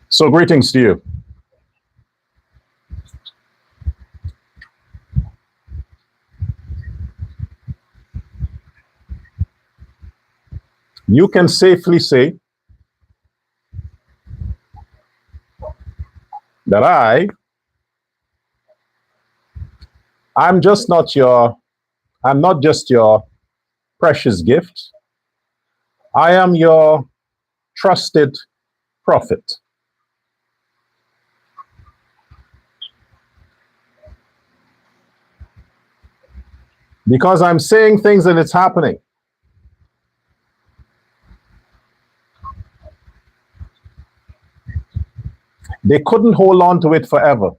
So greetings to you. You can safely say that I'm not just your precious gift. I am your trusted prophet. Because I'm saying things and it's happening. They couldn't hold on to it forever.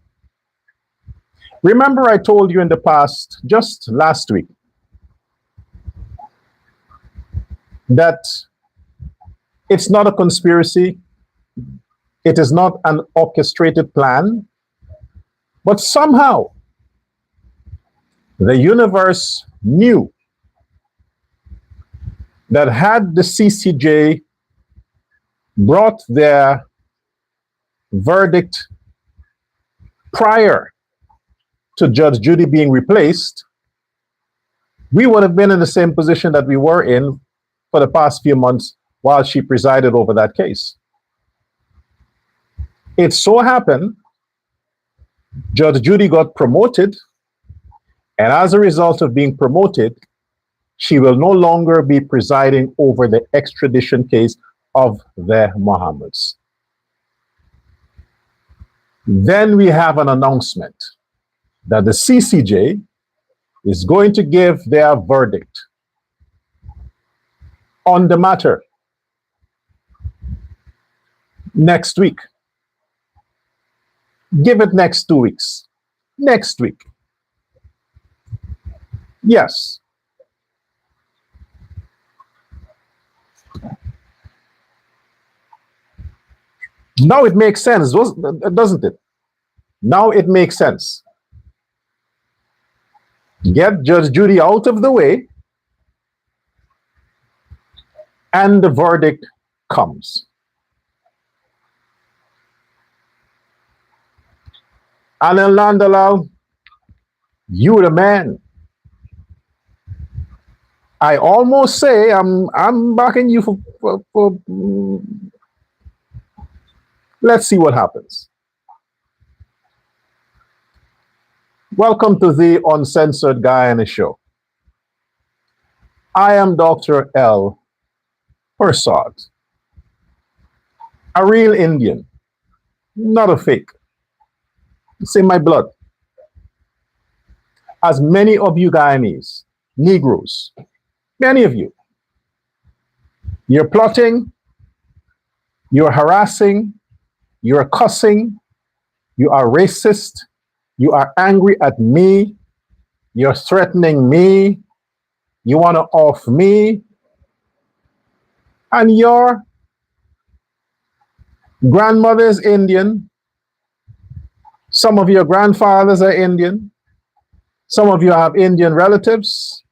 Remember, I told you in the past, just last week, that it's not a conspiracy, it is not an orchestrated plan, but somehow the universe knew that had the CCJ brought their verdict prior to Judge Judy being replaced, we would have been in the same position that we were in for the past few months while she presided over that case. It so happened Judge Judy got promoted, and as a result of being promoted, she will no longer be presiding over the extradition case of the Mohammeds. Then we have an announcement that the CCJ is going to give their verdict on the matter next week. Give it next 2 weeks. Next week. Yes. Now it makes sense, doesn't it? Now it makes sense. Get Judge Judy out of the way, and the verdict comes. Alan Landalal, you the man. I almost say I'm backing you for let's see what happens. Welcome to the Uncensored Guyana show. I am Dr. L. Persad, a real Indian, not a fake. It's in my blood. As many of you Guyanese, Negroes, many of you, you're plotting, you're harassing, you're cussing, you are racist, you are angry at me, you're threatening me, you want to off me, and your grandmother is Indian, some of your grandfathers are Indian, some of you have Indian relatives,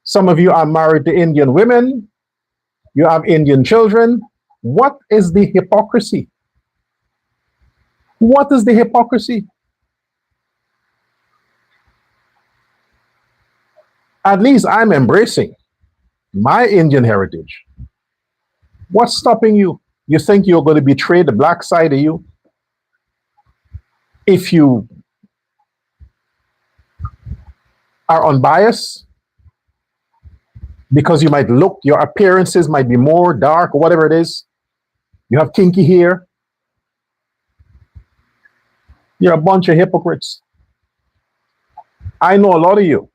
some of you are married to Indian women, you have Indian children. What is the hypocrisy? What is the hypocrisy? At least I'm embracing my Indian heritage. What's stopping you? You think you're going to betray the black side of you if you are unbiased? Because you might look, your appearances might be more dark or whatever it is. You have kinky hair. You're a bunch of hypocrites. I know a lot of you.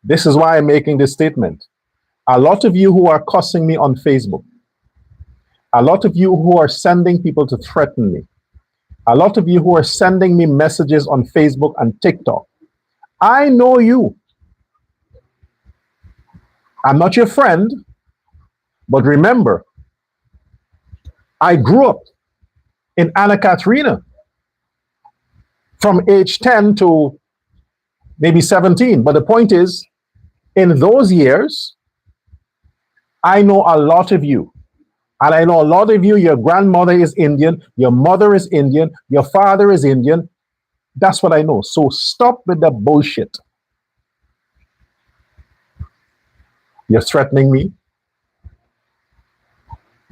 This is why I'm making this statement. A lot of you who are cussing me on Facebook, a lot of you who are sending people to threaten me, a lot of you who are sending me messages on Facebook and TikTok, I know you. I'm not your friend, but remember, I grew up in Anna Katrina from age 10 to maybe 17. But the point is, in those years, I know a lot of you. And I know a lot of you, your grandmother is Indian, your mother is Indian, your father is Indian. That's what I know. So stop with the bullshit. You're threatening me.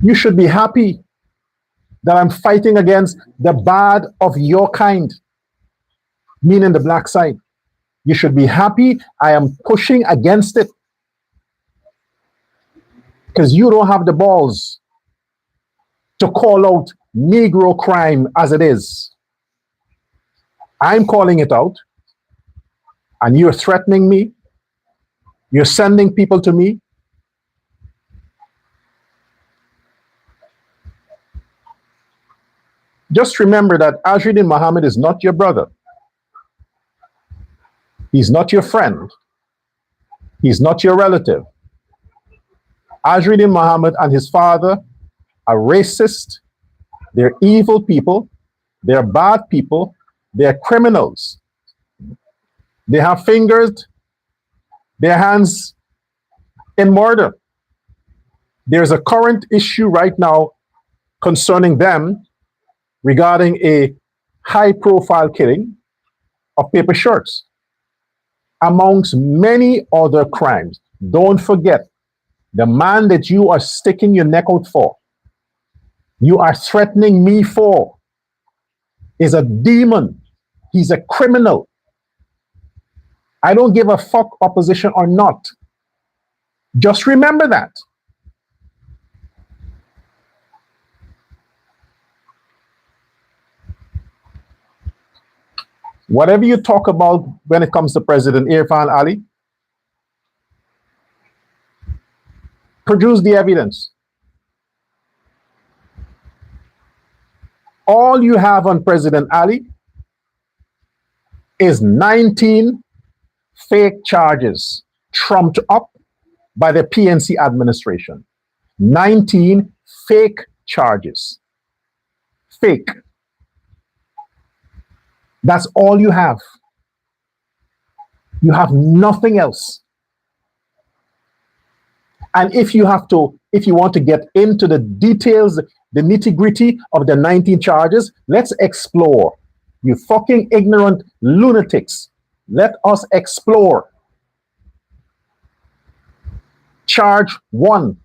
You should be happy that I'm fighting against the bad of your kind, meaning the black side. You should be happy I am pushing against it because you don't have the balls to call out Negro crime as it is. I'm calling it out, and you're threatening me. You're sending people to me. Just remember that Azruddin Mohammed is not your brother. He's not your friend. He's not your relative. Azruddin Mohammed and his father are racist. They're evil people. They're bad people. They're criminals. They have fingers, their hands in murder. There's a current issue right now concerning them regarding a high-profile killing of paper shirts, amongst many other crimes. Don't forget, the man that you are sticking your neck out for, you are threatening me for, is a demon. He's a criminal. I don't give a fuck opposition or not. Just remember that. Whatever you talk about when it comes to President Irfan Ali, produce the evidence. All you have on President Ali is 19 fake charges trumped up by the PNC administration. 19 fake charges. Fake. That's all you have. You have nothing else. And if you want to get into the details, the nitty-gritty of the 19 charges, let's explore. You fucking ignorant lunatics. Let us explore. Charge 1.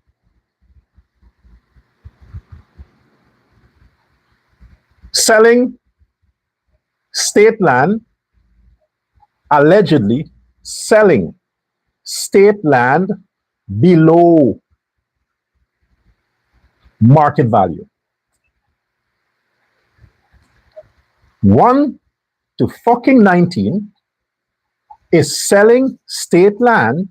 Selling state land, allegedly selling state land below market value. 1 to fucking 19 is selling state land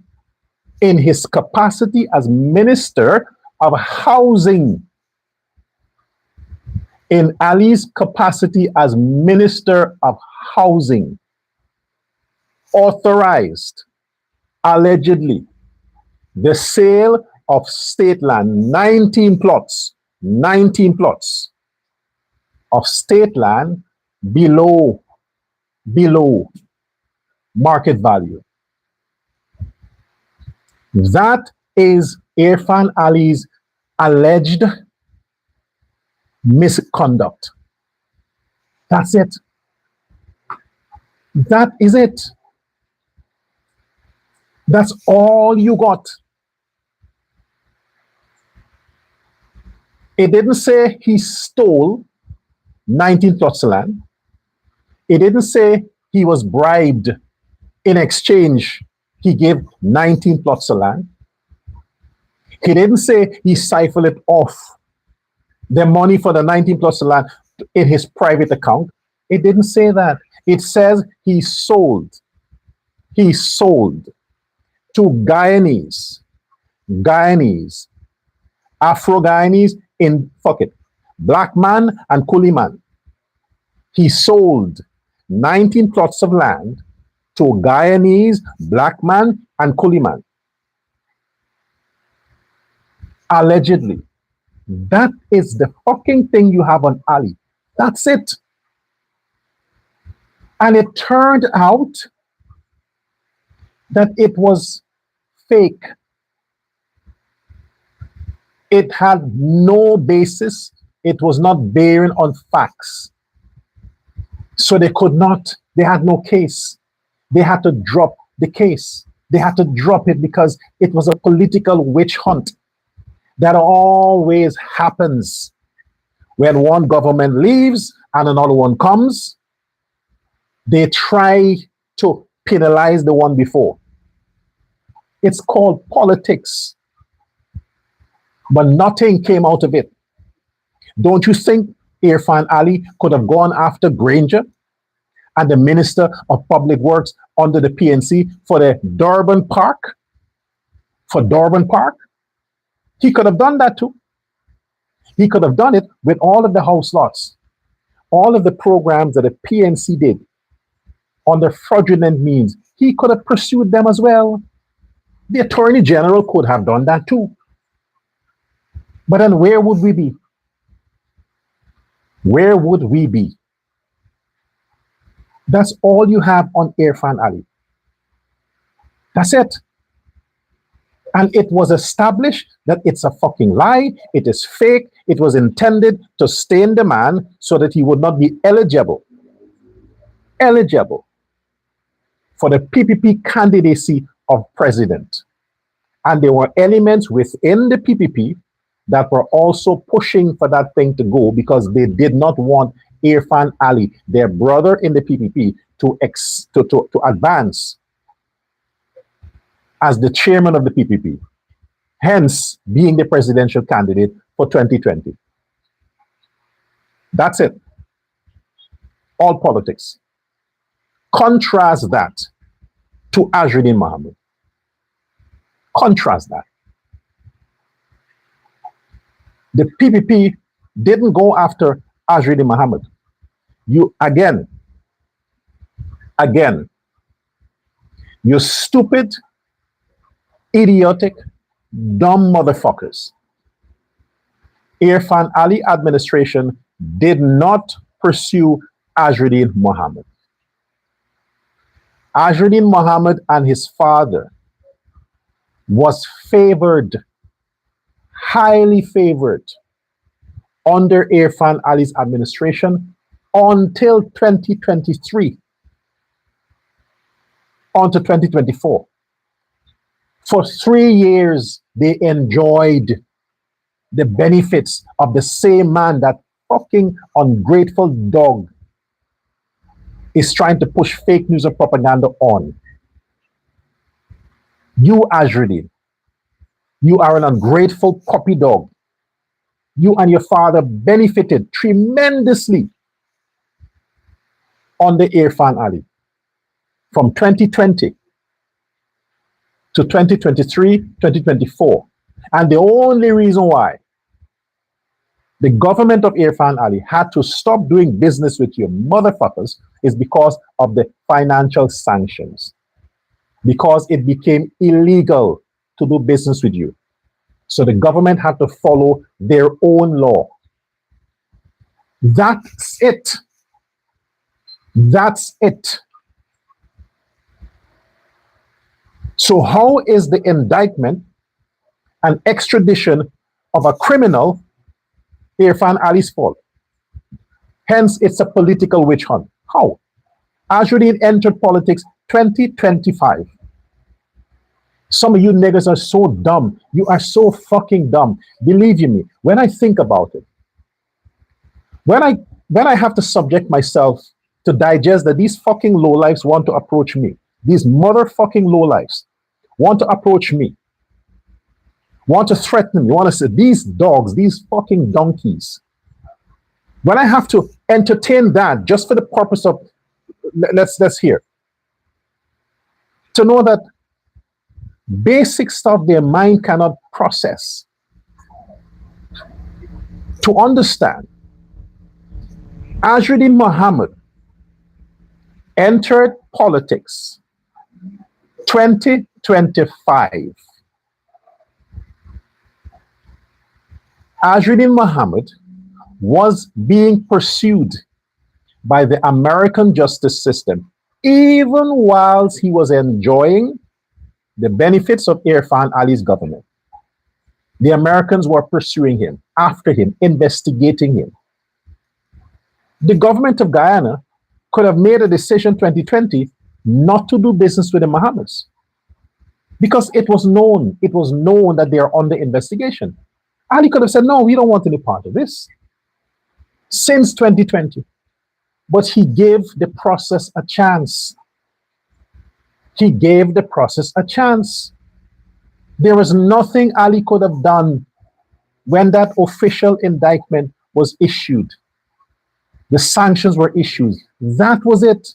in his capacity as Minister of Housing. In Ali's capacity as Minister of Housing, authorized, allegedly, the sale of state land, 19 plots of state land below market value. That is Irfan Ali's alleged misconduct. That's it. That is it. That's all you got. It didn't say he stole 19 plots of land. It didn't say he was bribed. In exchange, he gave 19 plots of land. He didn't say he siphoned it off, the money for the 19 plots of land, in his private account. It didn't say that. It says he sold. He sold to Guyanese, Afro-Guyanese, black man and coolie man. He sold 19 plots of land to Guyanese, black man and coolie man. Allegedly. That is the fucking thing you have on Ali. That's it. And it turned out that it was fake. It had no basis. It was not bearing on facts. So they had no case. They had to drop the case. They had to drop it because it was a political witch hunt that always happens when one government leaves and another one comes. They try to penalize the one before. It's called politics, but nothing came out of it. Don't you think Irfan Ali could have gone after Granger and the Minister of Public Works under the PNC for the Durban Park? For Durban Park? He could have done that too. He could have done it with all of the house lots, all of the programs that the PNC did under fraudulent means. He could have pursued them as well. The Attorney General could have done that too. But then where would we be? Where would we be? That's all you have on Irfan Ali. That's it. And it was established that it's a fucking lie. It is fake. It was intended to stain the man so that he would not be eligible for the PPP candidacy of president. And there were elements within the PPP that were also pushing for that thing to go because they did not want Irfan Ali, their brother in the PPP, to advance as the chairman of the PPP, hence being the presidential candidate for 2020. That's it. All politics. Contrast that to Azruddin Mohammed. Contrast that. The PPP didn't go after Azruddin Mohammed. You again, you stupid, idiotic, dumb motherfuckers. Irfan Ali administration did not pursue Azruddin Mohammed. Azruddin Mohammed and his father was favored, highly favored, under Irfan Ali's administration until 2023, until 2024. For 3 years, they enjoyed the benefits of the same man that fucking ungrateful dog is trying to push fake news and propaganda on. You, Azruddin, you are an ungrateful puppy dog. You and your father benefited tremendously under Irfan Ali from 2020 to 2023, 2024. And the only reason why the government of Irfan Ali had to stop doing business with you motherfuckers is because of the financial sanctions. Because it became illegal to do business with you. So the government had to follow their own law. That's it. That's it. So how is the indictment and extradition of a criminal Irfan Ali's fault? Hence, it's a political witch hunt. How? Azruddin entered politics 2025. Some of you niggas are so dumb. You are so fucking dumb. Believe you me, when I think about it, when I have to subject myself to digest that these fucking lowlifes want to approach me, these motherfucking lowlifes want to approach me, want to threaten me, want to say, these dogs, these fucking donkeys. When I have to entertain that just for the purpose of, let's hear, to know that basic stuff their mind cannot process, to understand Azruddin Mohammed entered politics 2025. Azruddin Mohammed was being pursued by the American justice system even whilst he was enjoying the benefits of Irfan Ali's government. The Americans were pursuing him, after him, investigating him. The government of Guyana could have made a decision 2020 not to do business with the Mohammeds because it was known that they are under investigation. Ali could have said, no, we don't want any part of this since 2020. But he gave the process a chance. He gave the process a chance. There was nothing Ali could have done when that official indictment was issued. The sanctions were issued. That was it.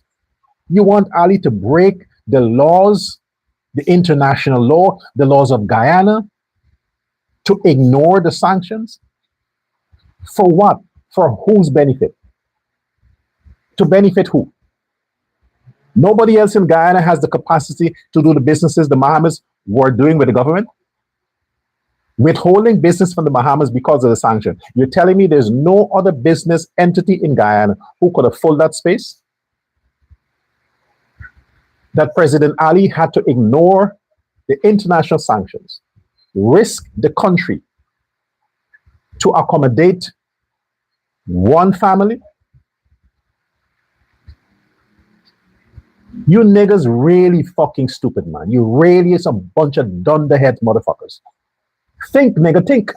You want Ali to break the laws, the international law, the laws of Guyana, to ignore the sanctions? For what? For whose benefit? To benefit who? Nobody else in Guyana has the capacity to do the businesses the Mohammeds were doing with the government. Withholding business from the Bahamas because of the sanction. You're telling me there's no other business entity in Guyana who could have filled that space? That President Ali had to ignore the international sanctions, risk the country to accommodate one family? You niggas really fucking stupid, man. You really is a bunch of dunderhead motherfuckers. Think, nigga, think.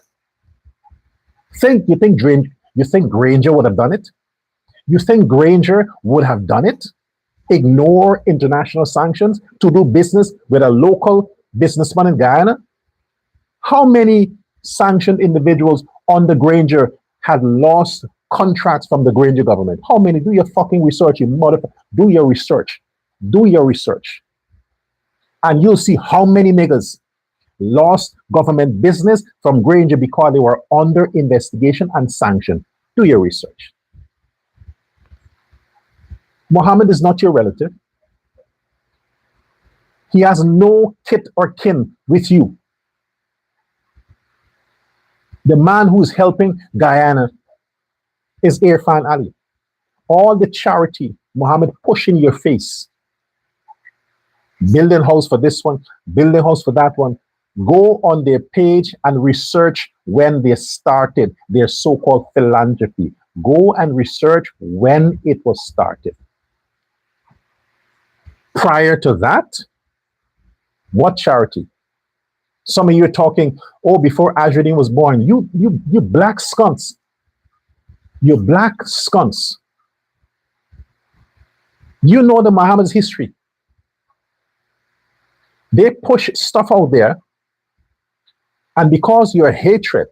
Think. You think Granger would have done it? You think Granger would have done it? Ignore international sanctions to do business with a local businessman in Guyana? How many sanctioned individuals under Granger had lost contracts from the Granger government? How many? Do your fucking research, you motherfucker. Do your research. Do your research. And you'll see how many niggas lost government business from Granger because they were under investigation and sanction. Do your research. Mohammed is not your relative. He has no kith or kin with you. The man who's helping Guyana is Irfan Ali. All the charity Mohammed push in your face. Building house for this one, building house for that one. Go on their page and research when they started their so-called philanthropy. Go and research when it was started. Prior to that, what charity? Some of you are talking, oh, before Azruddin was born. You black skunks. You black skunks. You know the Mohammed's history. They push stuff out there, and because of your hatred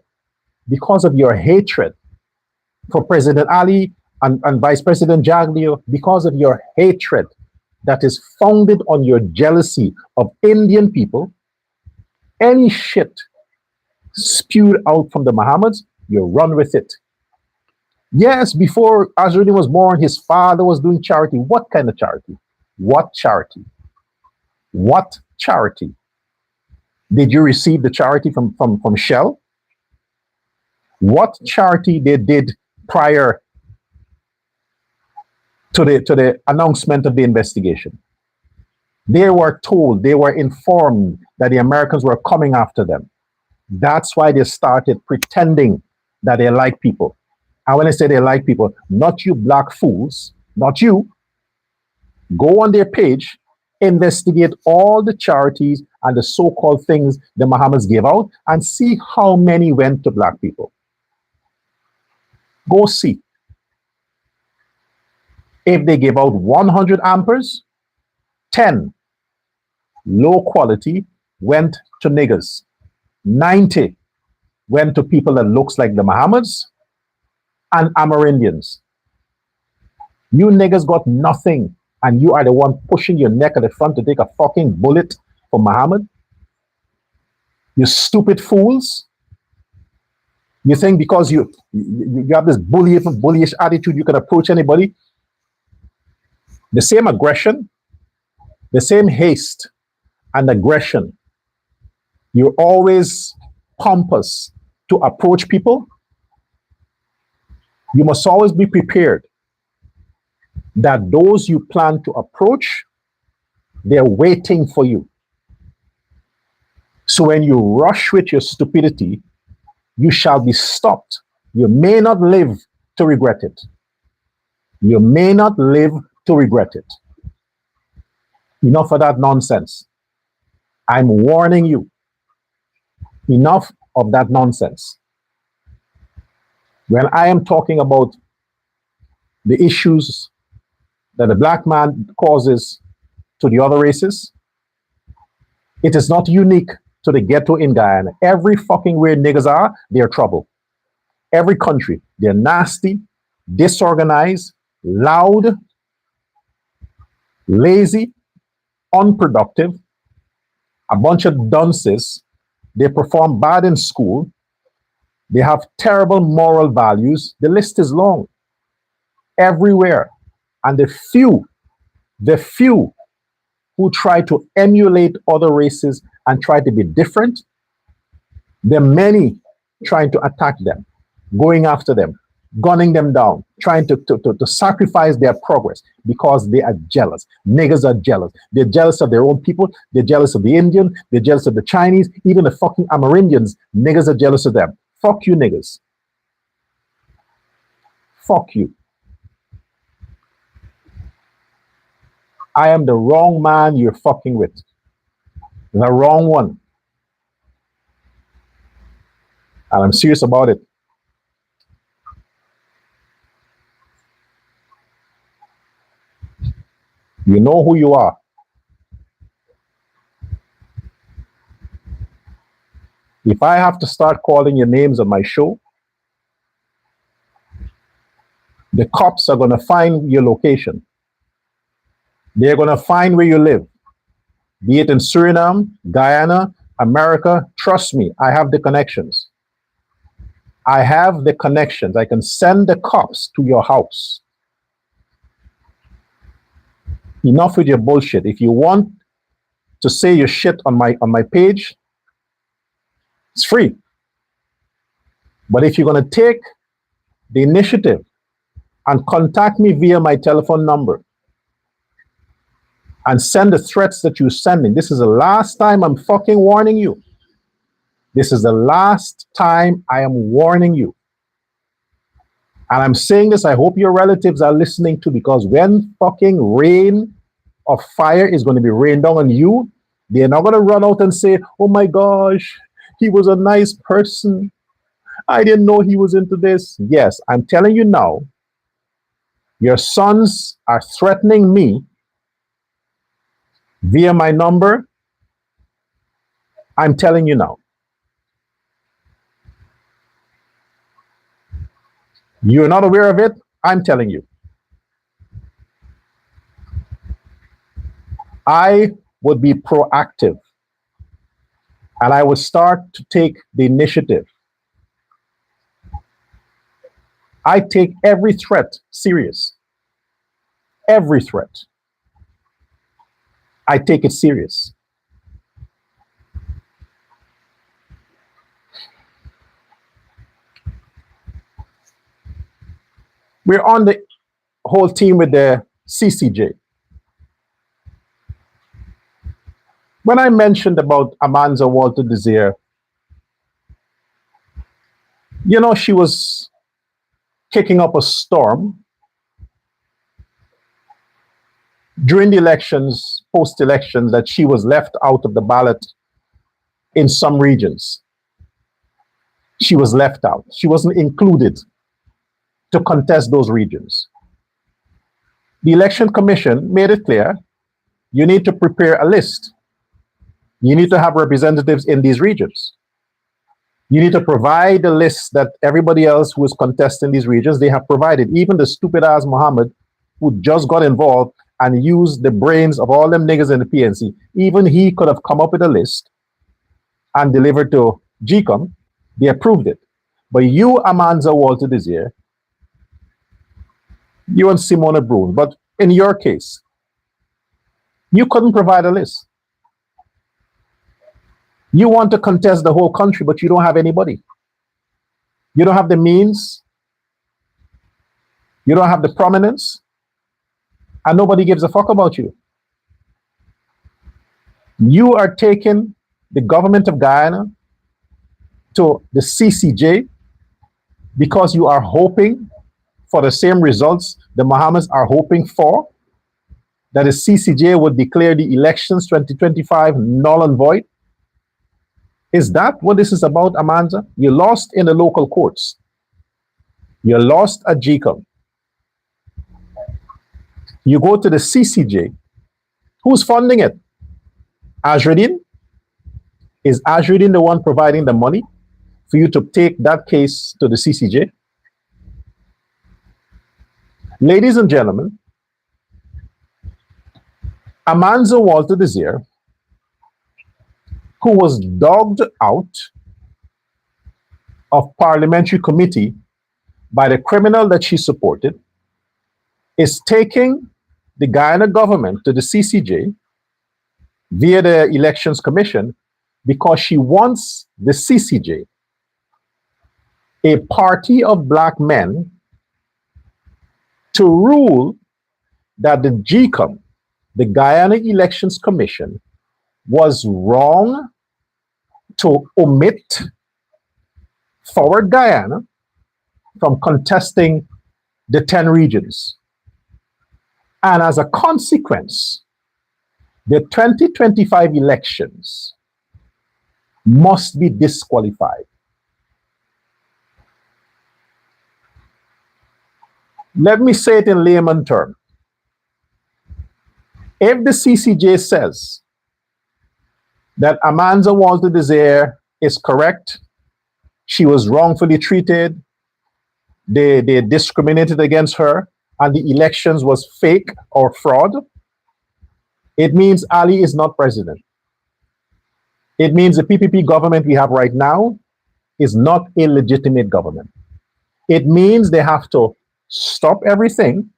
for President Ali and Vice President Jaglio, because of your hatred that is founded on your jealousy of Indian people, any shit spewed out from the Mohammeds, you run with it. Yes, before Azruddin was born, his father was doing charity. What kind of charity? What charity? What charity? Did you receive the charity from Shell? What charity they did prior to the announcement of the investigation? They were told, they were informed that the Americans were coming after them. That's why they started pretending that they like people. And when I say they like people, not you black fools, not you. Go on their page, investigate all the charities and the so-called things the Mohammeds gave out and see how many went to black people. Go see. If they gave out 100 amperes, 10 low quality went to niggers. 90 went to people that looks like the Mohammeds and Amerindians. You niggas got nothing, and you are the one pushing your neck at the front to take a fucking bullet for Mohammed. You stupid fools. You think because you have this bullyish attitude, you can approach anybody? The same aggression, the same haste and aggression. You're always pompous to approach people. You must always be prepared that those you plan to approach, they're waiting for you. So when you rush with your stupidity, you shall be stopped. You may not live to regret it. You may not live to regret it. Enough of that nonsense. I'm warning you. Enough of that nonsense. When I am talking about the issues that the black man causes to the other races, it is not unique to the ghetto in Guyana. Every fucking where niggas are, they're trouble. Every country, they're nasty, disorganized, loud, lazy, unproductive, a bunch of dunces. They perform bad in school. They have terrible moral values. The list is long. Everywhere. And the few who try to emulate other races and try to be different, there are many trying to attack them, going after them, gunning them down, trying to sacrifice their progress because they are jealous. Niggas are jealous. They're jealous of their own people. They're jealous of the Indian. They're jealous of the Chinese. Even the fucking Amerindians, niggas are jealous of them. Fuck you, niggas. Fuck you. I am the wrong man you're fucking with. The wrong one. And I'm serious about it. You know who you are. If I have to start calling your names on my show, the cops are going to find your location. They're going to find where you live, be it in Suriname, Guyana, America. Trust me, I have the connections. I have the connections. I can send the cops to your house. Enough with your bullshit. If you want to say your shit on my page, it's free. But if you're going to take the initiative and contact me via my telephone number and send the threats that you're sending, this is the last time I'm fucking warning you. This is the last time I am warning you. And I'm saying this, I hope your relatives are listening too, because when fucking rain of fire is going to be rained down on you, they're not going to run out and say, oh my gosh, he was a nice person. I didn't know he was into this. Yes, I'm telling you now, your sons are threatening me via my number. I'm telling you now. You're not aware of it? I'm telling you. I would be proactive and I would start to take the initiative. I take every threat serious. Every threat. I take it serious. We're on the whole team with the CCJ. When I mentioned about Amanza Walter Desir, you know, she was kicking up a storm during the elections, post-elections, that she was left out of the ballot in some regions. She was left out. She wasn't included to contest those regions. The Election Commission made it clear, you need to prepare a list. You need to have representatives in these regions. You need to provide the list that everybody else who is contesting these regions, they have provided. Even the stupid ass Mohammed, who just got involved and used the brains of all them niggas in the PNC, even he could have come up with a list and delivered to GCOM. They approved it. But you, Amanza Walter Desir, you and Simona Brun, but in your case, you couldn't provide a list. You want to contest the whole country, but you don't have anybody. You don't have the means. You don't have the prominence. And nobody gives a fuck about you. You are taking the government of Guyana to the CCJ because you are hoping for the same results the Mohammeds are hoping for, that the CCJ would declare the elections 2025 null and void? Is that what this is about, Amanda? You lost in the local courts. You lost at GCOM. You go to the CCJ. Who's funding it? Azruddin? Is Azruddin the one providing the money for you to take that case to the CCJ? Ladies and gentlemen, Amanzo Walter Desir, who was dogged out of parliamentary committee by the criminal that she supported, is taking the Guyana government to the CCJ via the Elections Commission because she wants the CCJ, a party of black men, to rule that the GCOM, the Guyana Elections Commission, was wrong to omit Forward Guyana from contesting the 10 regions. And as a consequence, the 2025 elections must be disqualified. Let me say it in layman terms. If the CCJ says that Amanda Walter Desir is correct, she was wrongfully treated, they discriminated against her, and the elections was fake or fraud, it means Ali is not president. It means the PPP government we have right now is not a legitimate government. It means they have to stop everything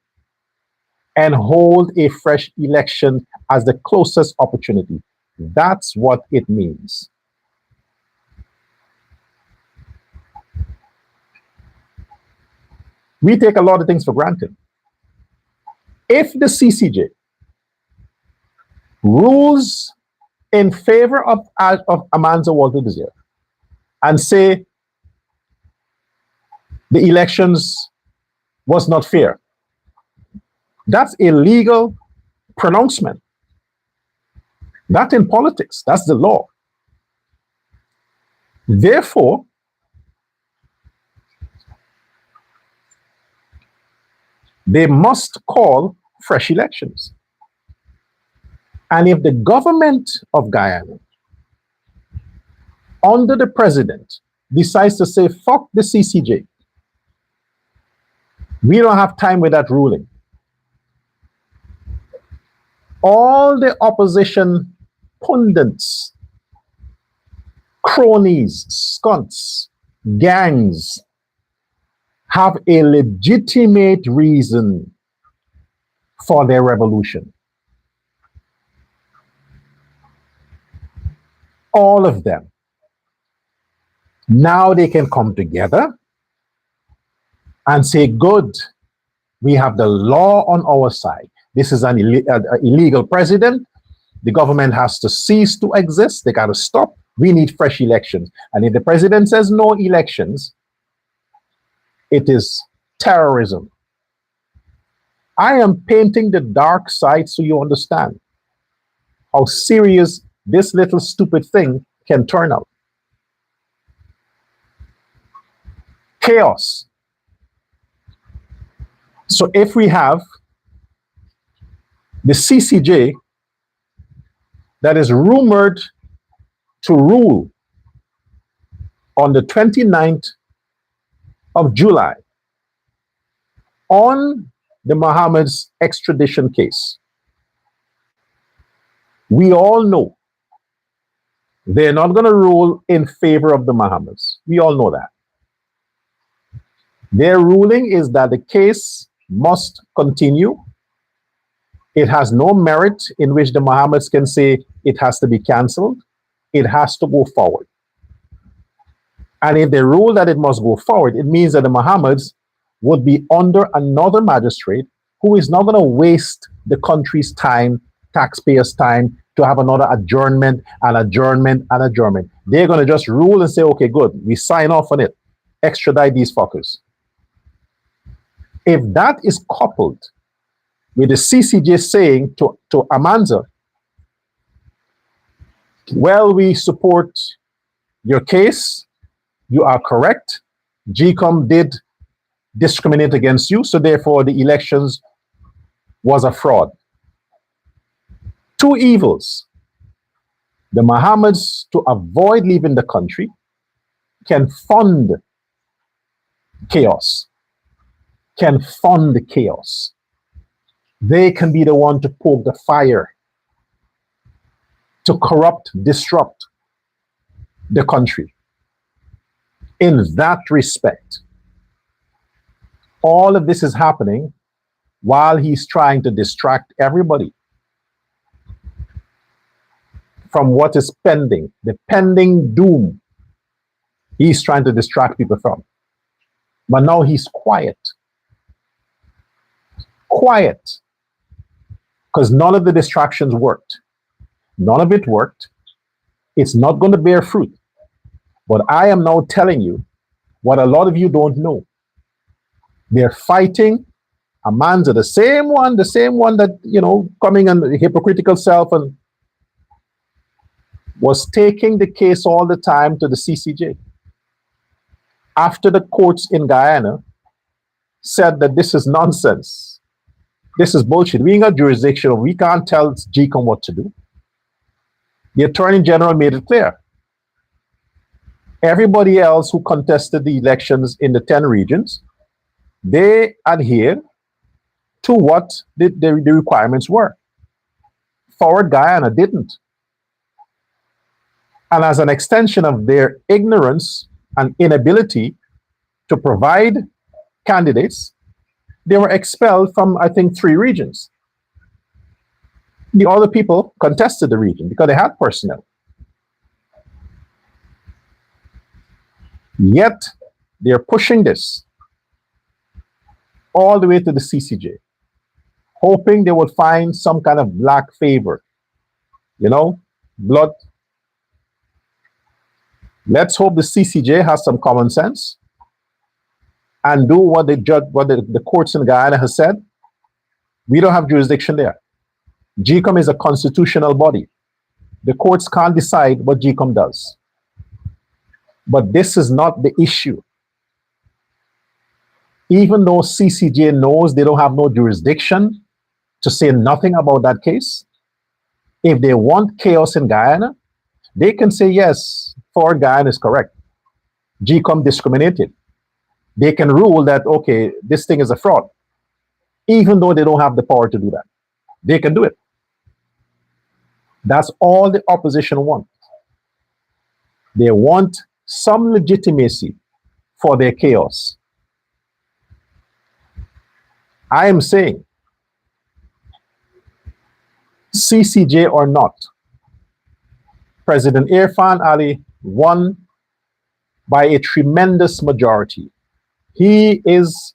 and hold a fresh election as the closest opportunity. That's what it means. We take a lot of things for granted. If the CCJ rules in favor of Amanda Walter Desir and say the elections was not fair, that's a legal pronouncement. Not in politics, that's the law. Therefore, they must call fresh elections. And if the government of Guyana, under the president, decides to say, fuck the CCJ, we don't have time with that ruling. All the opposition pundits, cronies, skunks, gangs have a legitimate reason for their revolution. All of them. Now they can come together and say, good, we have the law on our side. This is an illegal president. The government has to cease to exist. They got to stop. We need fresh elections. And if the president says no elections, it is terrorism. I am painting the dark side so you understand how serious this little stupid thing can turn out. Chaos. So if we have the CCJ that is rumored to rule on the 29th of July on the Mohammed's extradition case, we all know they're not going to rule in favor of the Mohammeds. We all know that. Their ruling is that the case must continue. It has no merit in which the Mohammeds can say it has to be cancelled. It has to go forward. And if they rule that it must go forward, it means that the Mohammeds would be under another magistrate who is not going to waste the country's time, taxpayers' time, to have another adjournment and adjournment and adjournment. They're going to just rule and say, okay, good, we sign off on it. Extradite these fuckers. If that is coupled with the CCJ saying to Amanza, well, we support your case, you are correct, GCOM did discriminate against you, so therefore the elections was a fraud. Two evils. The Mohammeds, to avoid leaving the country, can fund chaos. Can fund the chaos. They can be the one to poke the fire, to corrupt, disrupt the country. In that respect, all of this is happening while he's trying to distract everybody from what is pending, the pending doom he's trying to distract people from. But now he's quiet. Quiet. Because none of the distractions worked. None of it worked. It's not going to bear fruit. But I am now telling you what a lot of you don't know. They're fighting Amanza, the same one that, you know, coming and hypocritical self and was taking the case all the time to the CCJ. After the courts in Guyana said that this is nonsense, this is bullshit, we ain't got jurisdiction, we can't tell GCOM what to do. The Attorney General made it clear. Everybody else who contested the elections in the 10 regions, they adhered to what the requirements were. Forward Guyana didn't. And as an extension of their ignorance and inability to provide candidates, they were expelled from, I think, 3 regions. The other people contested the region because they had personnel. Yet, they're pushing this all the way to the CCJ, hoping they would find some kind of black favor. You know, blood. Let's hope the CCJ has some common sense and do what the courts in Guyana has said. We don't have jurisdiction there. GCOM is a constitutional body. The courts can't decide what GCOM does. But this is not the issue. Even though CCJ knows they don't have no jurisdiction to say nothing about that case, if they want chaos in Guyana, they can say, yes, Forward Guyana is correct. GCOM discriminated. They can rule that, okay, this thing is a fraud. Even though they don't have the power to do that. They can do it. That's all the opposition wants. They want some legitimacy for their chaos. I am saying, CCJ or not, President Irfan Ali won by a tremendous majority. He is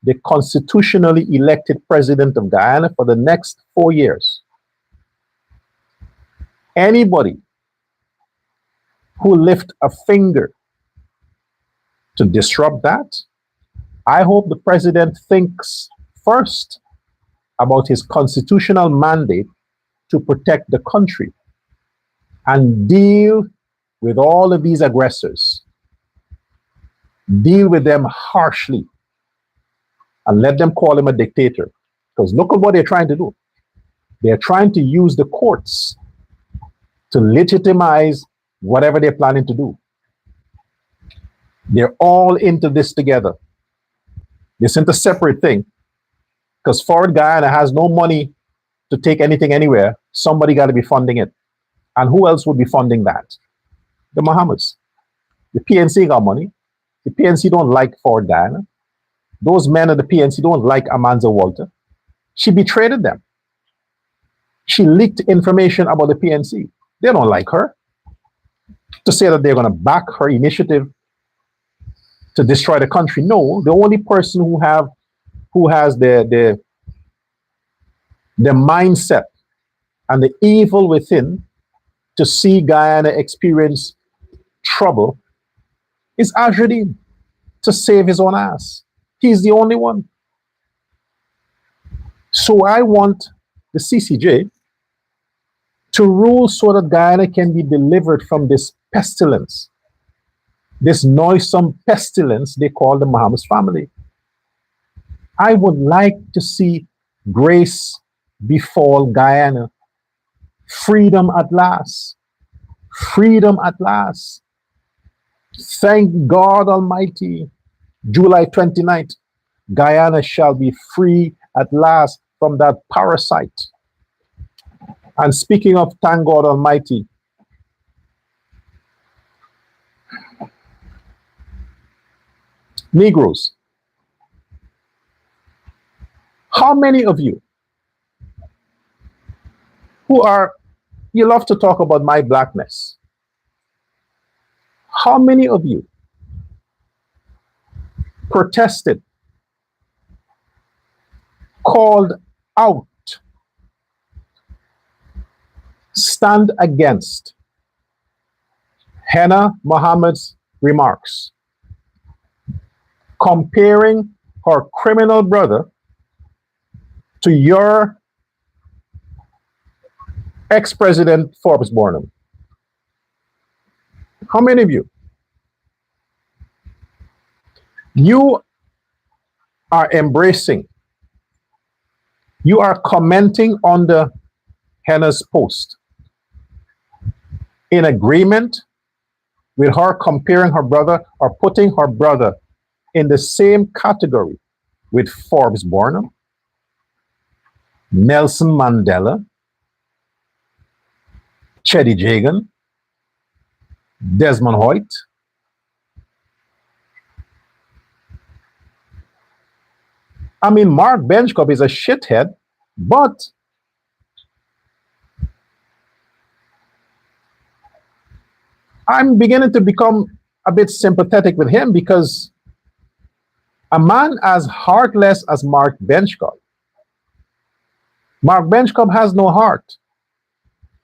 the constitutionally elected president of Guyana for the next 4 years. Anybody who lifts a finger to disrupt that, I hope the president thinks first about his constitutional mandate to protect the country and deal with all of these aggressors. Deal with them harshly and let them call him a dictator. Because look at what they're trying to do. They're trying to use the courts to legitimize whatever they're planning to do. They're all into this together. This isn't a separate thing. Because Forward Guyana has no money to take anything anywhere. Somebody got to be funding it. And who else would be funding that? The Mohammeds. The PNC got money. The PNC don't like Forward Guyana. Those men of the PNC don't like Amanza Walter. She betrayed them. She leaked information about the PNC. They don't like her. To say that they're going to back her initiative to destroy the country. No, the only person who has the mindset and the evil within to see Guyana experience trouble is Azruddin to save his own ass. He's the only one. So I want the CCJ to rule so that Guyana can be delivered from this pestilence, this noisome pestilence they call the Mohammed's family. I would like to see grace befall Guyana. Freedom at last. Freedom at last. Thank God Almighty. July 29th, Guyana shall be free at last from that parasite. And speaking of thank God Almighty, Negroes, how many of you you love to talk about my blackness. How many of you protested, called out, stand against Henna Mohammed's remarks, comparing her criminal brother to your ex-president Forbes Burnham? How many of you? You are embracing, you are commenting on the Henna's post in agreement with her comparing her brother or putting her brother in the same category with Forbes Burnham, Nelson Mandela, Cheddi Jagan, Desmond Hoyt. I mean, Mark Benchcup is a shithead, but I'm beginning to become a bit sympathetic with him because a man as heartless as Mark Benchcup has no heart.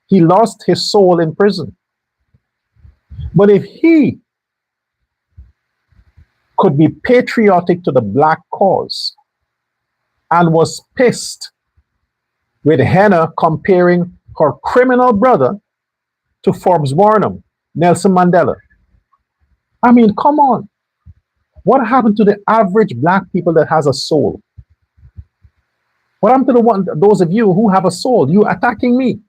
He lost his soul in prison. But if he could be patriotic to the black cause and was pissed with Henna comparing her criminal brother to Forbes Burnham, Nelson Mandela. I mean, come on. What happened to the average black people that has a soul? What happened to those of you who have a soul? You attacking me.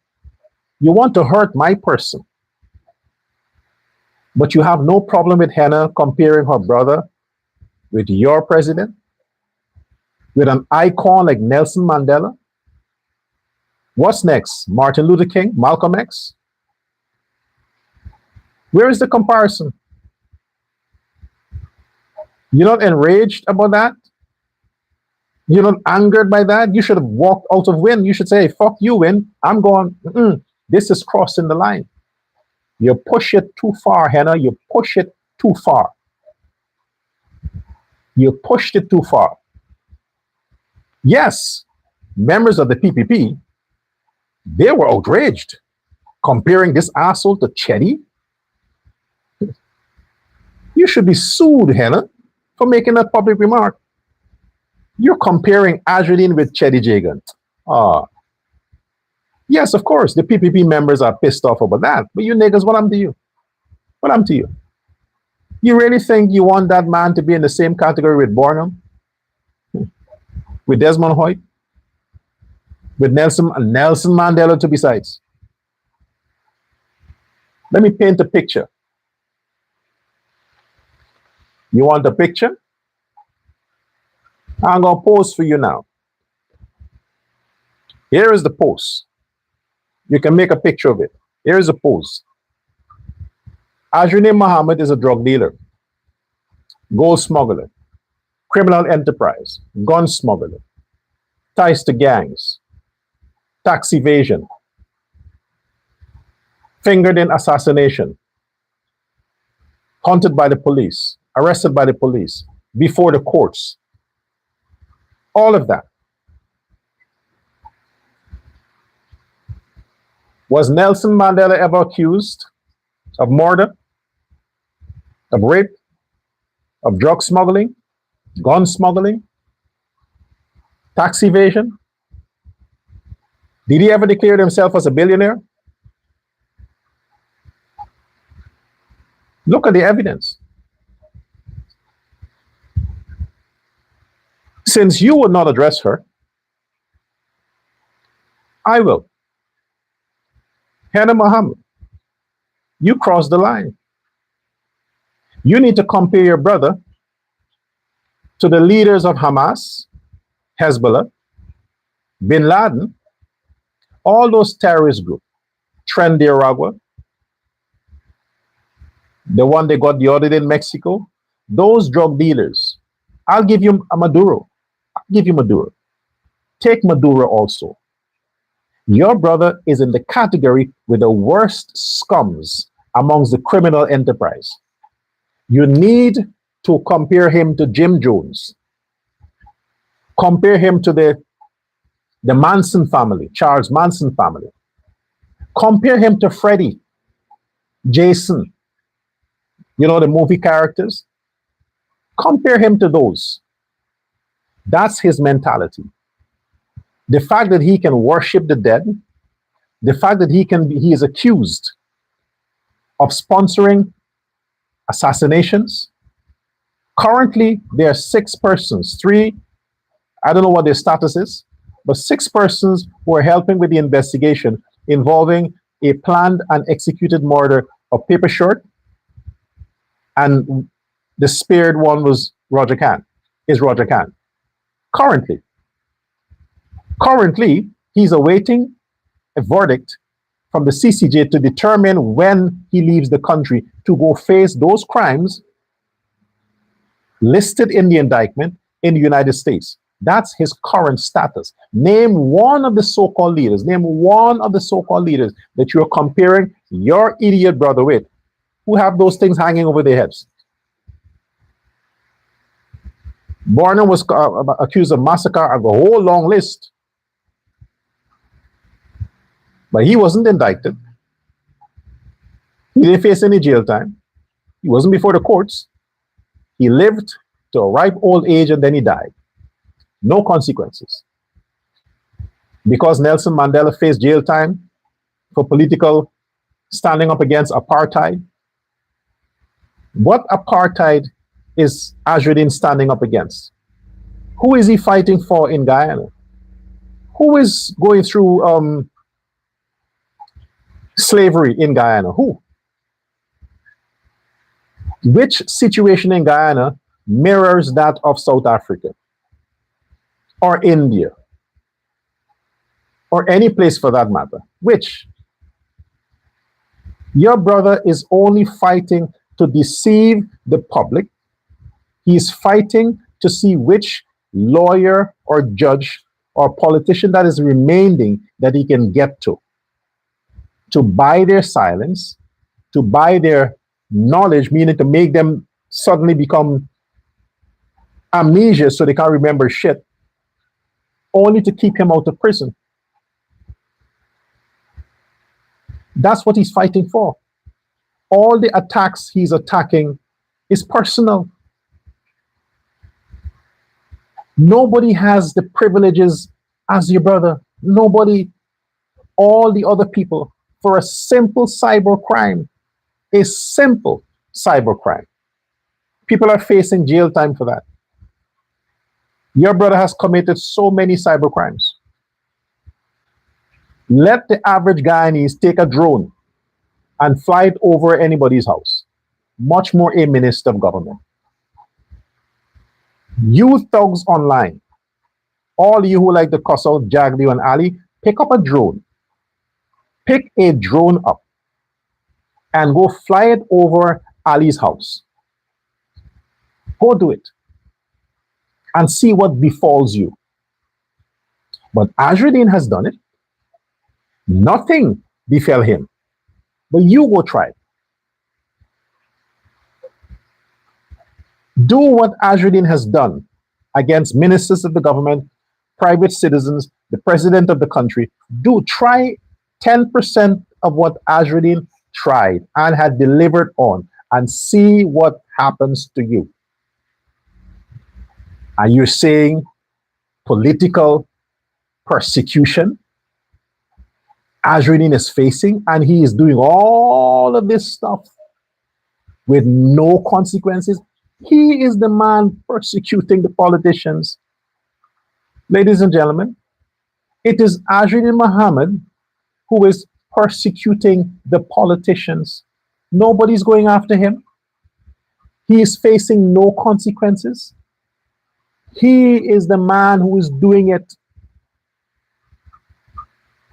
You want to hurt my person. But you have no problem with Henna comparing her brother with your president, with an icon like Nelson Mandela. What's next? Martin Luther King, Malcolm X? Where is the comparison? You're not enraged about that? You're not angered by that? You should have walked out of Win. You should say, fuck you, Win. I'm going, this is crossing the line. You push it too far, Henna. You push it too far. You pushed it too far. Yes, members of the PPP, they were outraged. Comparing this asshole to Cheddi? You should be sued, Henna, for making that public remark. You're comparing Azruddin with Cheddi Jagan. Yes, of course, the PPP members are pissed off about that. But you niggas, what happened to you? What happened to you? You really think you want that man to be in the same category with Burnham? With Desmond Hoyt? With Nelson Mandela to besides? Let me paint a picture. You want a picture? I'm going to pose for you now. Here is the pose. You can make a picture of it. Here is a pose. Azruddin Mohammed is a drug dealer, gold smuggler, criminal enterprise, gun smuggler, ties to gangs, tax evasion, fingered in assassination, hunted by the police, arrested by the police, before the courts. All of that. Was Nelson Mandela ever accused of murder, of rape, of drug smuggling, gun smuggling, tax evasion? Did he ever declare himself as a billionaire? Look at the evidence. Since you would not address her, I will. Hannah Mohammed, you crossed the line. You need to compare your brother to the leaders of Hamas, Hezbollah, Bin Laden, all those terrorist groups, Trendiaragua, the one they got the audit in Mexico, those drug dealers. I'll give you a Maduro. I'll give you Maduro. Take Maduro also. Your brother is in the category with the worst scums amongst the criminal enterprise. You need to compare him to Jim Jones. Compare him to the Manson family, Charles Manson family. Compare him to Freddy, Jason, you know, the movie characters. Compare him to those. That's his mentality. The fact that he can worship the dead, the fact that he is accused of sponsoring assassinations. Currently, there are 6 persons, 3, I don't know what their status is, but 6 persons who are helping with the investigation involving a planned and executed murder of Paper Short, and the spared one was Roger Khan, is Roger Khan. Currently, he's awaiting a verdict from the CCJ to determine when he leaves the country to go face those crimes listed in the indictment in the United States. That's his current status. Name one of the so-called leaders, that you're comparing your idiot brother with, who have those things hanging over their heads. Barnum was accused of massacre of a whole long list. But he wasn't indicted. He didn't face any jail time. He wasn't before the courts. He lived to a ripe old age and then he died. No consequences. Because Nelson Mandela faced jail time for political standing up against apartheid. What apartheid is Azruddin standing up against? Who is he fighting for in Guyana? Who is going through slavery in Guyana? Who? Which situation in Guyana mirrors that of South Africa or India or any place for that matter? Which? Your brother is only fighting to deceive the public. He's fighting to see which lawyer or judge or politician that is remaining that he can get to buy their silence, to buy their knowledge, meaning to make them suddenly become amnesia so they can't remember shit, only to keep him out of prison. That's what he's fighting for. All the attacks he's attacking is personal. Nobody has the privileges as your brother. Nobody. All the other people, for a simple cyber crime, a simple cyber crime, people are facing jail time for that. Your brother has committed so many cyber crimes. Let the average Guyanese take a drone and fly it over anybody's house. Much more a minister of government. You thugs online, all you who like to cuss out Jagdeo and Ali, pick up a drone. Pick a drone up and go fly it over Ali's house. Go do it and see what befalls you. But Azruddin has done it. Nothing befell him. But you go try it. Do what Azruddin has done against ministers of the government, private citizens, the president of the country. Try 10% of what Azruddin tried and had delivered on, and see what happens to you. And you're saying political persecution Azruddin is facing, and he is doing all of this stuff with no consequences. He is the man persecuting the politicians. Ladies and gentlemen, it is Azruddin Mohammed who is persecuting the politicians. Nobody's going after him. He is facing no consequences. He is the man who is doing it.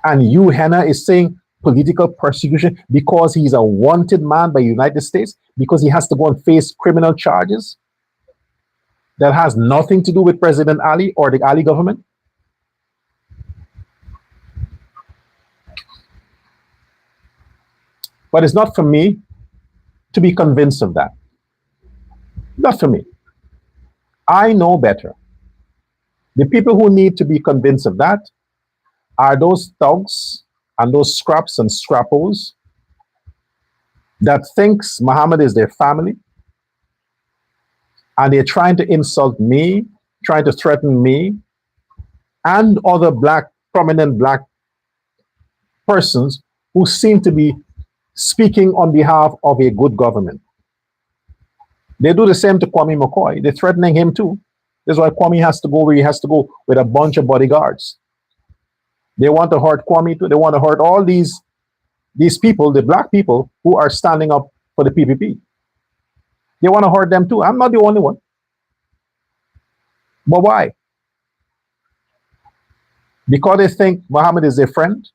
And you, Henna, is saying political persecution because he's a wanted man by the United States, because he has to go and face criminal charges that has nothing to do with President Ali or the Ali government. But it's not for me to be convinced of that. Not for me. I know better. The people who need to be convinced of that are those thugs and those scraps and scrappos that thinks Muhammad is their family, and they're trying to insult me, trying to threaten me and other prominent black persons who seem to be speaking on behalf of a good government. They do the same to Kwame McCoy. They're threatening him too. That's why Kwame has to go where he has to go, with a bunch of bodyguards. They want to hurt Kwame too. They want to hurt all these people, the black people who are standing up for the PPP. They want to hurt them too. I'm not the only one. But why? Because they think Muhammad is their friend.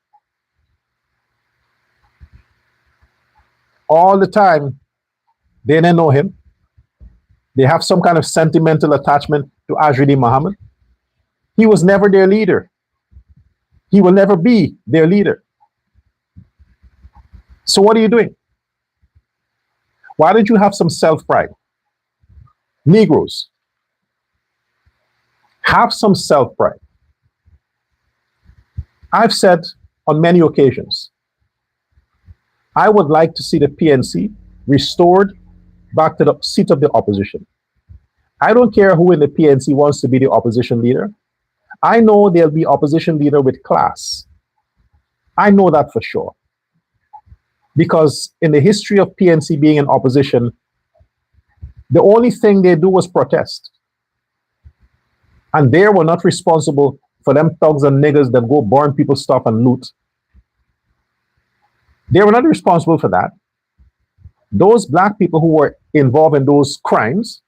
All the time, they didn't know him. They have some kind of sentimental attachment to Azruddin Mohammed. He was never their leader. He will never be their leader. So what are you doing? Why don't you have some self-pride? Negroes, have some self-pride. I've said on many occasions, I would like to see the PNC restored back to the seat of the opposition. I don't care who in the PNC wants to be the opposition leader. I know there'll be opposition leader with class. I know that for sure. Because in the history of PNC being in opposition, the only thing they do was protest. And they were not responsible for them thugs and niggas that go burn people's stuff and loot. They were not responsible for that. Those black people who were involved in those crimes,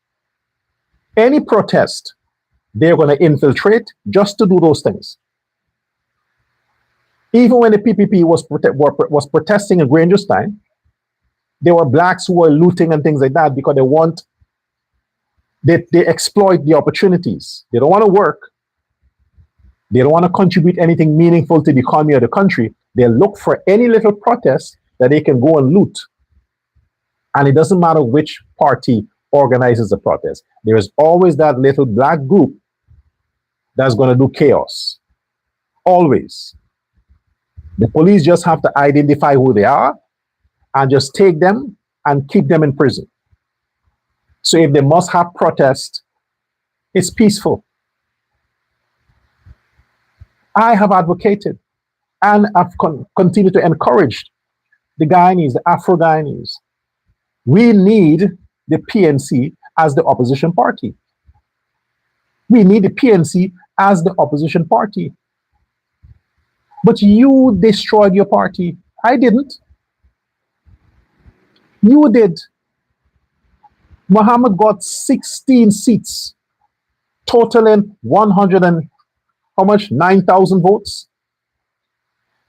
any protest, they're going to infiltrate just to do those things. Even when the PPP was protesting in Grangerstein, there were blacks who were looting and things like that because they exploit the opportunities. They don't want to work. They don't want to contribute anything meaningful to the economy of the country. They look for any little protest that they can go and loot. And it doesn't matter which party organizes the protest. There is always that little black group that's going to do chaos. Always. The police just have to identify who they are and just take them and keep them in prison. So if they must have protest, it's peaceful. I have advocated and I've continued to encourage the Guyanese, the Afro-Guyanese. We need the PNC as the opposition party. We need the PNC as the opposition party. But you destroyed your party. I didn't. You did. Muhammad got 16 seats, totaling 100 and how much? 9,000 votes.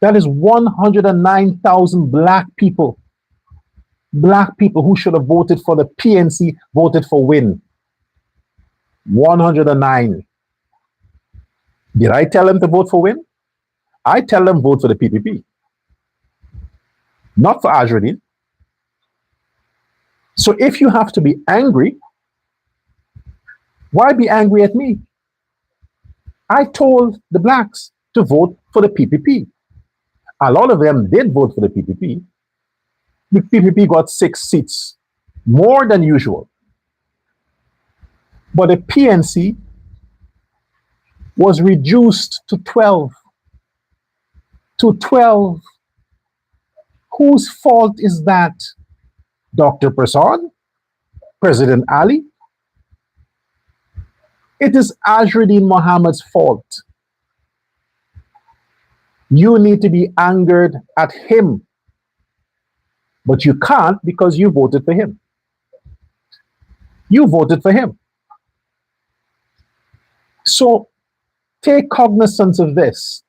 That is 109,000 black people. Black people who should have voted for the PNC voted for Win. 109. Did I tell them to vote for Win? I tell them vote for the PPP. Not for Azruddin. So if you have to be angry, why be angry at me? I told the blacks to vote for the PPP. A lot of them did vote for the PPP. The PPP got 6 seats, more than usual. But the PNC was reduced to 12. To 12. Whose fault is that? Dr. Prasad? President Ali? It is Azruddin Mohammed's fault. You need to be angered at him, but you can't because you voted for him. You voted for him. So take cognizance of this.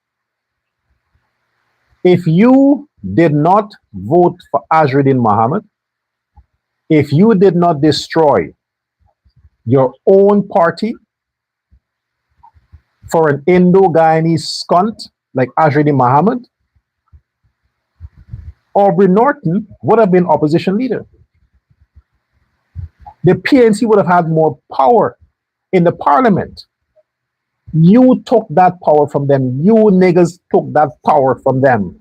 If you did not vote for Azruddin Mohammed, if you did not destroy your own party for an Indo-Guyanese skunt like Azruddin Mohammed, Aubrey Norton would have been opposition leader. The PNC would have had more power in the parliament. You took that power from them. You niggas took that power from them.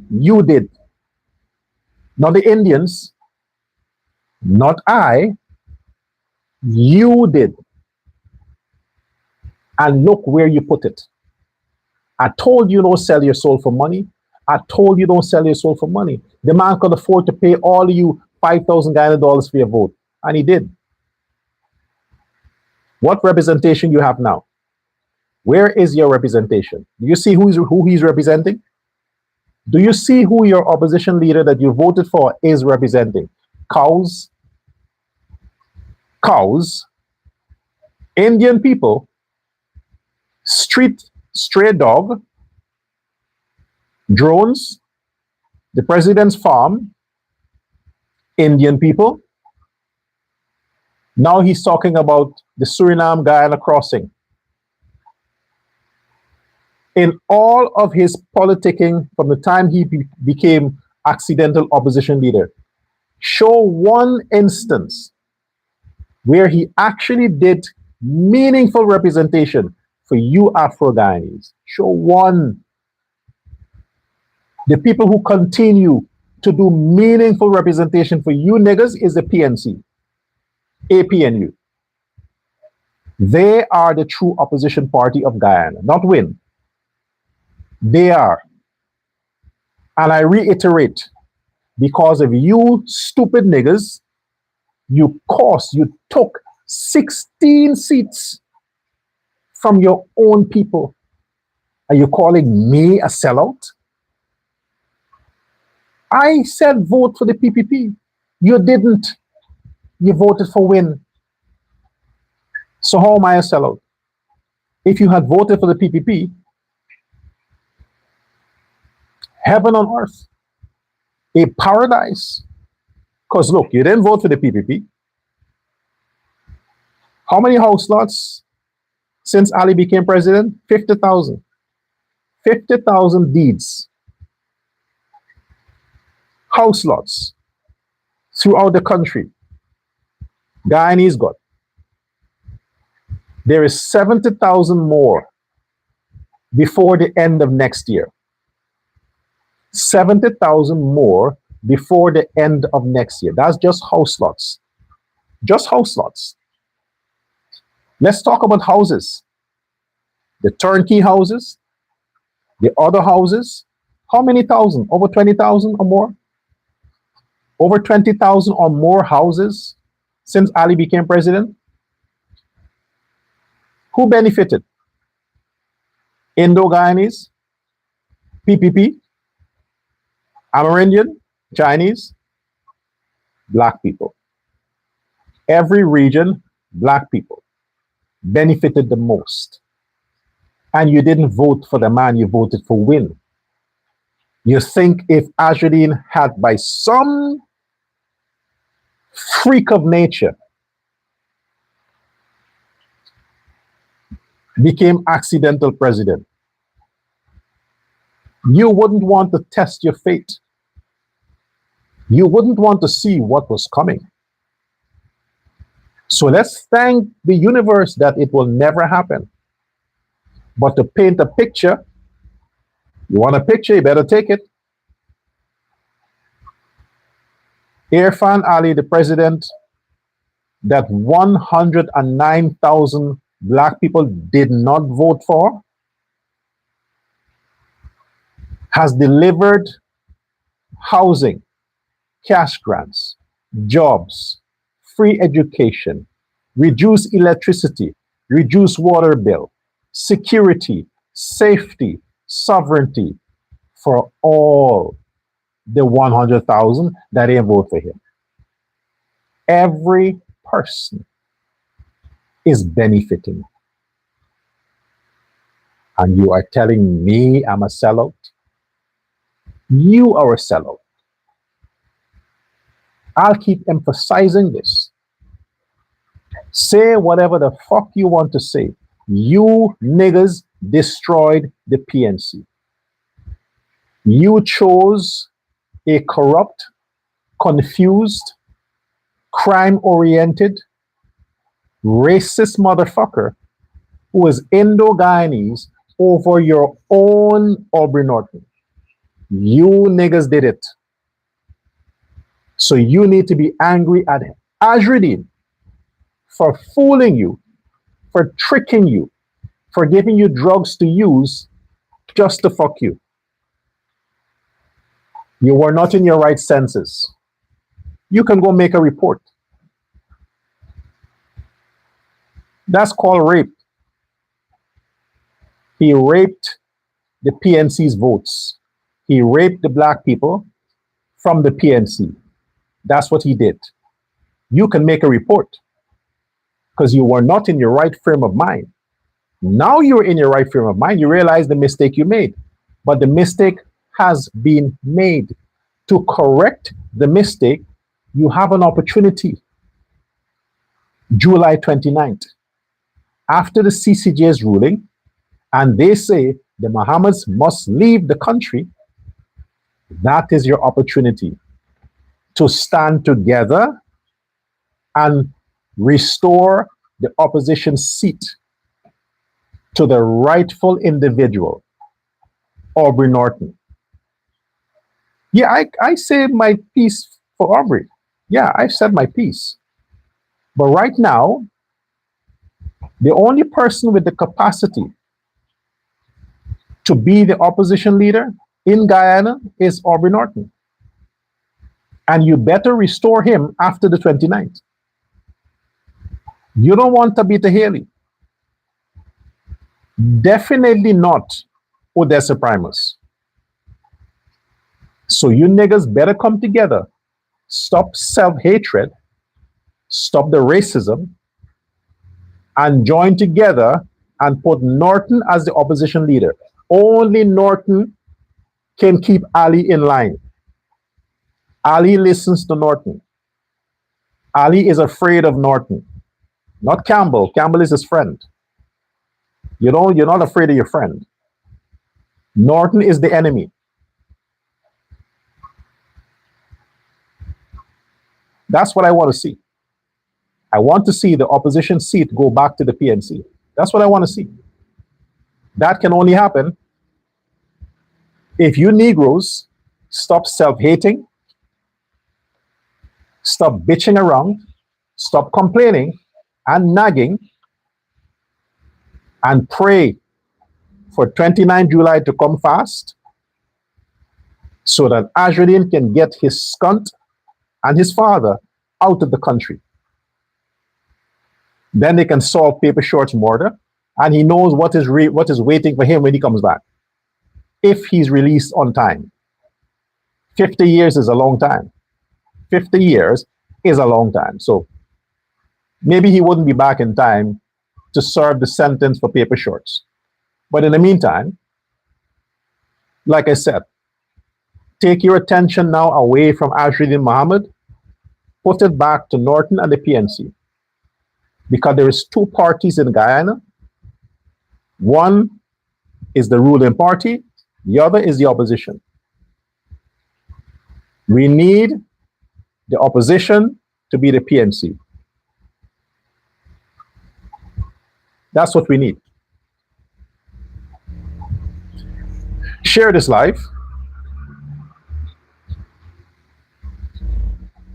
You did. Not the Indians. Not I. You did. And look where you put it. I told you don't sell your soul for money. I told you don't sell your soul for money. The man could afford to pay all of you 5,000 Guyana dollars for your vote. And he did. What representation you have now? Where is your representation? Do you see who he's representing? Do you see who your opposition leader that you voted for is representing? Cows? Cows? Indian people? Stray dog? Drones? The president's farm? Indian people? Now he's talking about the Suriname-Guyana crossing. In all of his politicking from the time he became accidental opposition leader, show one instance where he actually did meaningful representation for you Afro-Guyanese. Show one. The people who continue to do meaningful representation for you niggas is the PNC, APNU. They are the true opposition party of Guyana, not WIN. They are. And I reiterate, because of you stupid niggas, you took 16 seats from your own people. Are you calling me a sellout? I said vote for the PPP. You didn't. You voted for WIN. So how am I a sellout? If you had voted for the PPP, heaven on earth, a paradise. Because look, you didn't vote for the PPP. How many house lots since Ali became president? 50,000. 50,000 deeds. House lots throughout the country. Guyanese got. There is 70,000 more before the end of next year. 70,000 more before the end of next year. That's just house lots. Just house lots. Let's talk about houses. The turnkey houses, the other houses. How many thousand? Over 20,000 or more? Over 20,000 or more houses since Ali became president? Who benefited? Indo-Guyanese? PPP? Amerindian? Chinese? Black people. Every region, black people benefited the most. And you didn't vote for the man, you voted for WIN. You think if Azruddin had, by some freak of nature, became accidental president, you wouldn't want to test your fate. You wouldn't want to see what was coming. So let's thank the universe that it will never happen. But to paint a picture, You want a picture, you better take it. Irfan Ali, the president that 109,000 black people did not vote for, has delivered housing, cash grants, jobs, free education, reduced electricity, reduced water bill, security, safety, sovereignty for all the 100,000 that didn't vote for him. Every person is benefiting. And you are telling me I'm a sellout? You are a sellout. I'll keep emphasizing this. Say whatever the fuck you want to say. You niggas destroyed the PNC. You chose a corrupt, confused, crime-oriented, racist motherfucker who is Indo-Guyanese over your own Aubrey Norton. You niggas did it. So you need to be angry at Azruddin for fooling you, for tricking you, for giving you drugs to use just to fuck you. You were not in your right senses. You can go make a report. That's called rape. He raped the PNC's votes. He raped the black people from the PNC. That's what he did. You can make a report because you were not in your right frame of mind. Now you're in your right frame of mind. You realize the mistake you made. But the mistake has been made. To correct the mistake, you have an opportunity. July 29th. After the CCJ's ruling, and they say the Mohammeds must leave the country, that is your opportunity to stand together and restore the opposition seat to the rightful individual, Aubrey Norton. Yeah, I say my piece for Aubrey. Yeah, I've said my piece. But right now, the only person with the capacity to be the opposition leader in Guyana is Aubrey Norton. And you better restore him after the 29th. You don't want Tabitha Haley. Definitely not Odessa Primus. So you niggas better come together. Stop self-hatred. Stop the racism. And join together and put Norton as the opposition leader. Only Norton can keep Ali in line. Ali listens to Norton. Ali is afraid of Norton. Not Campbell. Campbell is his friend. You're not afraid of your friend. Norton is the enemy. That's what I want to see. I want to see the opposition seat go back to the PNC. That's what I want to see. That can only happen if you Negroes stop self-hating, stop bitching around, stop complaining and nagging, and pray for 29 July to come fast so that Azruddin can get his skunt and his father out of the country. Then they can solve Paper Short's murder, and he knows what is waiting for him when he comes back, if he's released on time. 50 years is a long time. 50 years is a long time. So maybe he wouldn't be back in time to serve the sentence for Paper Shorts. But in the meantime, like I said, take your attention now away from Azruddin Mohammed, put it back to Norton and the PNC. Because there is two parties in Guyana. One is the ruling party, the other is the opposition. We need the opposition to be the PNC. That's what we need. Share this live.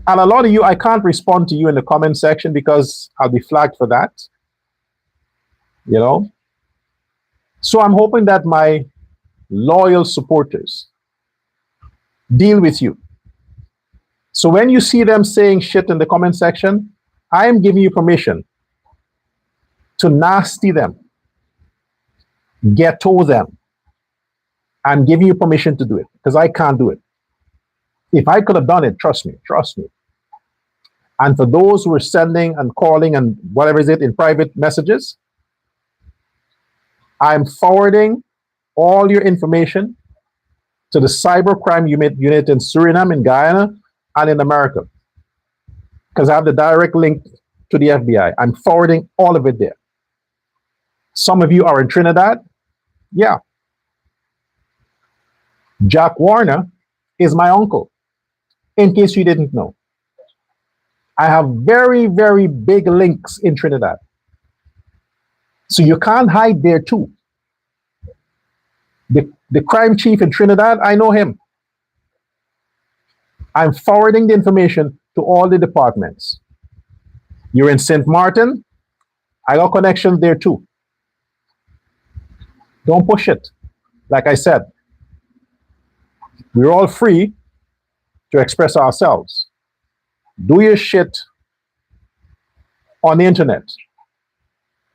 And a lot of you, I can't respond to you in the comment section because I'll be flagged for that. You know? So I'm hoping that my loyal supporters deal with you. So when you see them saying shit in the comment section, I am giving you permission to nasty them, ghetto them. I'm giving you permission to do it because I can't do it. If I could have done it, trust me, trust me. And for those who are sending and calling and whatever is it in private messages, I'm forwarding all your information to the cybercrime unit in Suriname, in Guyana, and in America. Because I have the direct link to the FBI. I'm forwarding all of it there. Some of you are in Trinidad. Yeah. Jack Warner is my uncle, in case you didn't know. I have very, very big links in Trinidad. So you can't hide there too. The crime chief in Trinidad, I know him. I'm forwarding the information to all the departments. You're in St. Martin, I got connections there too. Don't push it. Like I said, we're all free to express ourselves. Do your shit on the internet.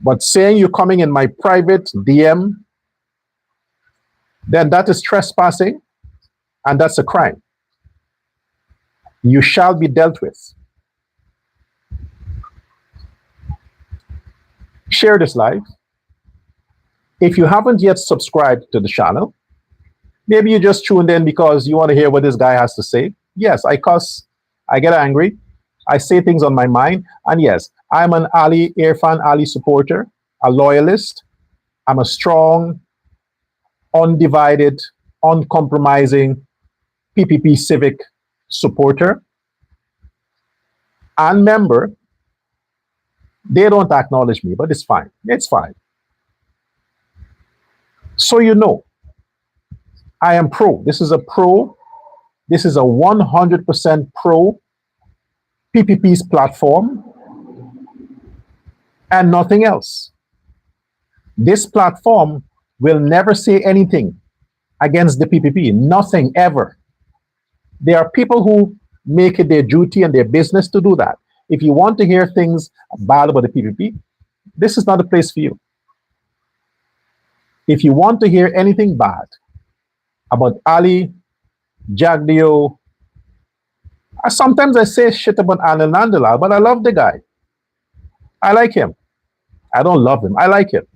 But saying you're coming in my private DM, then that is trespassing and that's a crime. You shall be dealt with. Share this live. If you haven't yet subscribed to the channel, maybe you just tuned in because you want to hear what this guy has to say. Yes, I cuss, I get angry, I say things on my mind, and yes, I'm an Ali, Irfan Ali supporter, a loyalist. I'm a strong, undivided, uncompromising PPP civic supporter and member. They don't acknowledge me, but it's fine. It's fine. So you know, I am pro. This is a 100% pro PPP's platform and nothing else. This platform will never say anything against the PPP, nothing ever. There are people who make it their duty and their business to do that. If you want to hear things bad about the PPP, this is not the place for you. If you want to hear anything bad about Ali, Jagdeo, sometimes I say shit about Anil Nandalal, but I love the guy. I like him. I don't love him. I like him.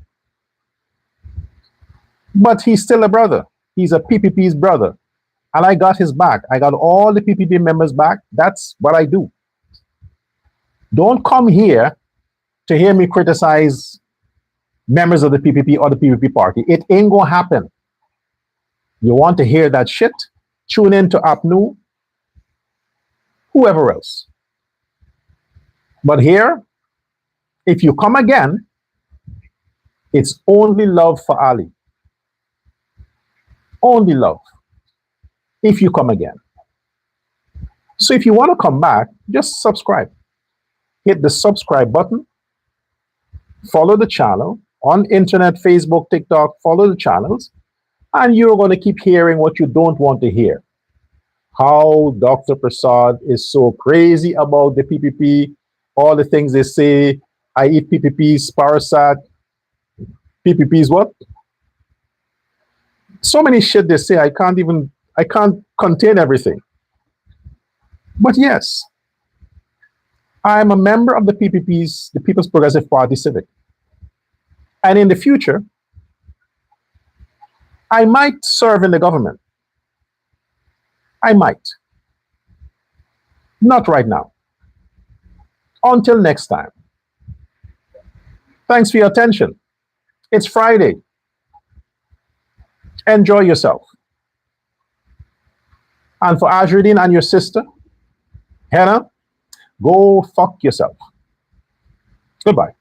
But he's still a brother. He's a PPP's brother. And I got his back. I got all the PPP members back. That's what I do. Don't come here to hear me criticize members of the PPP or the PPP party. It ain't gonna happen. You want to hear that shit? Tune in to APNU, whoever else. But here, if you come again, it's only love for Ali. Only love. If you come again. So if you want to come back, just subscribe. Hit the subscribe button. Follow the channel on internet, Facebook, TikTok. Follow the channels. And you're going to keep hearing what you don't want to hear. How Dr. Prasad is so crazy about the PPP. All the things they say. I eat PPP's parasat. PPP's what? So many shit they say, I can't contain everything. But yes, I'm a member of the PPP's, the People's Progressive Party Civic. And in the future, I might serve in the government. I might. Not right now. Until next time. Thanks for your attention. It's Friday. Enjoy yourself. And for Azruddin and your sister, Hannah, go fuck yourself. Goodbye.